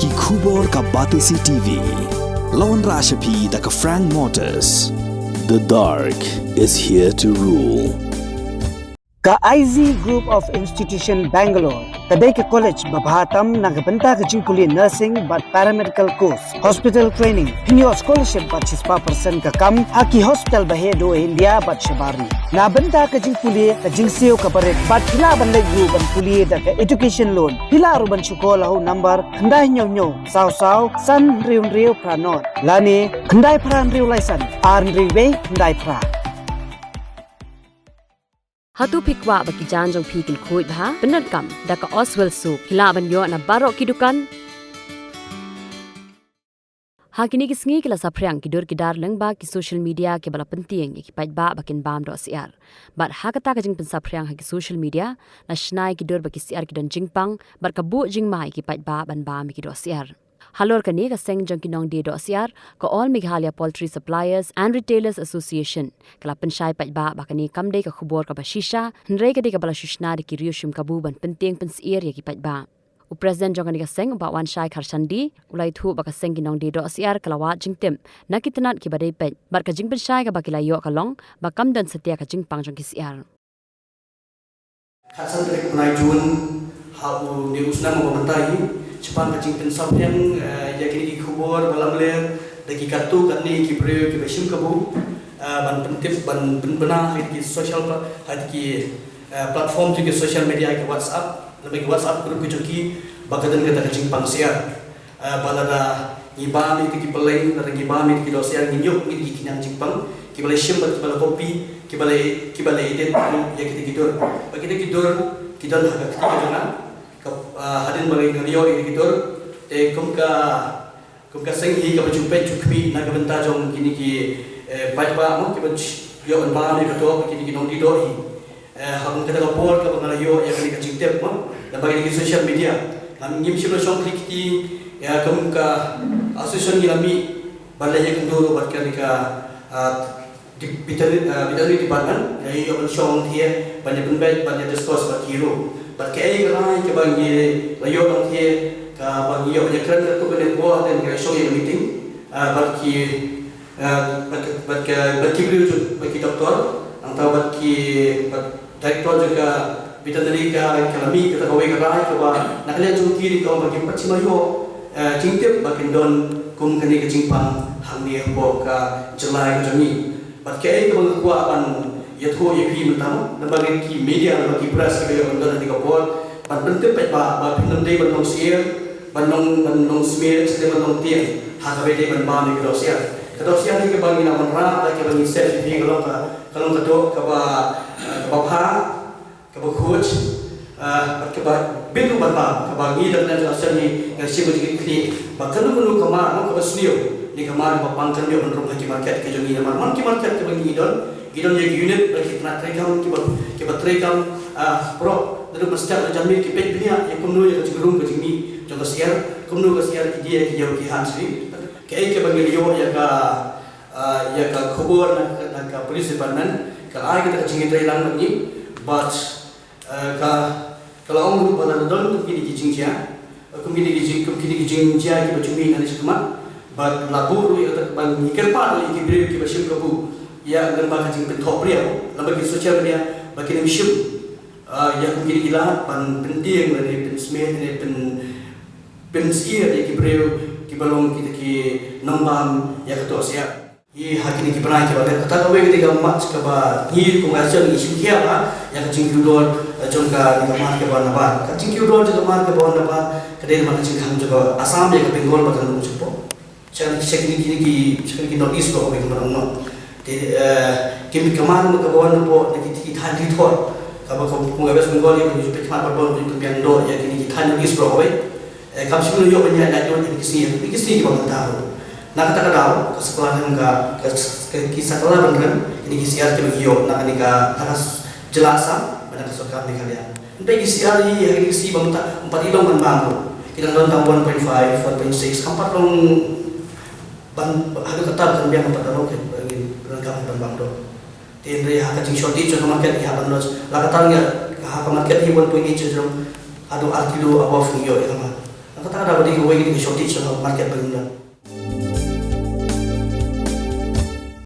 Ki khubor ka Batisi TV. Lawan Rashapi da ka Frank Motors. The dark is here to rule. Ka IZ Group of Institution Bangalore, kadai ke college babhatam nagabanta ka jingkuli nursing but paramedical course, hospital training, pinyo scholarship but 6% ka kam, haki hospital bahedo India but shabari. Nabanta ka jingkuli ka jingsiyo ka barit but pila ban layu ban kuli da ka education loan. Pila ruban syukola ho number kandai nyo saw san riu pranot. Lani kandai pran riu laisan, arn riwe kandai pra. Hatu pikwa bagi janjong pikil kuit bah penat kam daka Oswell Soup hilaban yo na barok kidukan hakini kisngi kila sapriang kidur kidar lengba ki social media ke bala penting ki pait ba bakin bam do siar bat hakata ka jing pensapriang ha ki social media na shnai kidur baki siar kidan jingpang bar kabu jing mai ki pait ba ban bam ki do siar Halor kani ka seng jong kinong di do siar ko All Meghalaya Poultry Suppliers and Retailers Association kala pensyai pat ba bakani kamde ka khubor ka bashisha nrei ka di ka bala shushna di ki riushum kabu ban penting pensier ya ki pat ba u president jong kani ka seng ba wan shai kharchandi ulai thu ba ka seng kinong di do siar kala wa jingtem nakitanat ki badai pet bar ka jing pensyai ka bakila yo kalong ba kamdan setia ka jingpang jong ki siar khasan trek punai jun habu ni usna mo bantai Cepat kacing pensap yang kini ki khubor balam ler dagi kartu kani ki breu ki bashim kabu ban pentip ban bena ki social ki platform ki social media ki WhatsApp lebih WhatsApp group ki joki bagadan kata kacing pangsia balada ibam itu ki peleng dan ibam itu ki dosia nginyuk ki kinang jingpang ki balai shim ki balai kopi ki balai iden ya kita tidur bagi kita tidur kita dah kita jangan hadin bagi kalian ini kita kumka senghi ka bajumpe chukmi na kabenta jong kini ki paipa mo ki baj yo ban ni kato kini ki nong di do ham kada ka por ka bangala yo ya kini ka jingtep mo na bagi ki social media nam ngim shilo shong klikti ya kumka association ni lami balaya kenduro bat ka bitari department ya yo ban shong thie banyak penbet banyak discuss bat kiro bat kai rai ke bagi layo dong thie ka bagi yo banyak keren tu kena buat dan kena show yang meeting bat ki beliau bagi doktor atau bagi direktor juga veterinary ka kalami kita kawai ka rai ka ba nakalian jung kiri ka bagi pachima yo jingtep bagi don kum kani ka jingpang hamni bo ka jelai ka jami bat kai ka bang kuat ban yatho yepi mentama na bagi ki media na bagi press ka yo don di kapor ban penting pa ba pinam dei ban nong share ban nong smear sede ban nong tiang ha ka dei ban ba ni krosia ni ka bagi na man ra ka bagi set ni ka kalong ka do ka ba pha ka ba coach ka ba bidu ban ba ka bagi dan jelaskan ni ka sibu di kini ba kalu ka ma ka ba snio ni ka ma ba pangkan yo ban rom ki market ka jongi na man ki market ka bagi idon ye unit bagi kena trekam ki ba trekam pro lalu mesti jamil ki pet dunia ye kumno ye jigrum ka jini jong siar kumno ka siar ki dia ki yo ki hansri ke ai ke bagi yo ya ka khobor na ka police department ka ai kita jingi trailang ni but ka kalau orang pada don kini ki jingjia kini ki jingjia ki bajumi ani sikma but labur yo ta bang nikel pa ki bri ki bashim kabu ya lembaga jing penthop dia lembaga sosial media bagi ni ship ya kini ilah pan penting dari pensmen dari pensier ya ki breu ki balong kita ki nambam ya ketua sia i hakini ki pernah ki balik kata kawe ketika mat ka ba ni komersial ni simkia ba ya jing kudor jongka ni kamar ke bawah ba ka jing kudor je kamar ke bawah ba kadai ma jing kham juga asam ya ke bengal ba kan chupo chan sekini ki notice ko ba kamar no kimi kamar mo ka bawah po na ki than di thor ka ba ko West Bengal ni ju pe kham ba bon ju pian do ya kini ki than notice ko ba kam sibulo yo banya na do ni kisi ki ba ta na kata kadau ke sekolah hangga ke sekolah beneran ini kisi arti bagi yo na ani ka taras jelasan pada kesukaan ni kalian entah kisi ari hari kisi bang ta 4 ilong ban bang kita don tam 1.5 4.6 kampat long ban ada kata kan biang 4 ilong ke bagi rangkap ban bang do tenre ha ka jing shortage jo market ya ban los la kata nga ha ka market hi 1.8 jo ado artilo above yo ya ma kata ada bagi kawai kita shortage market bagi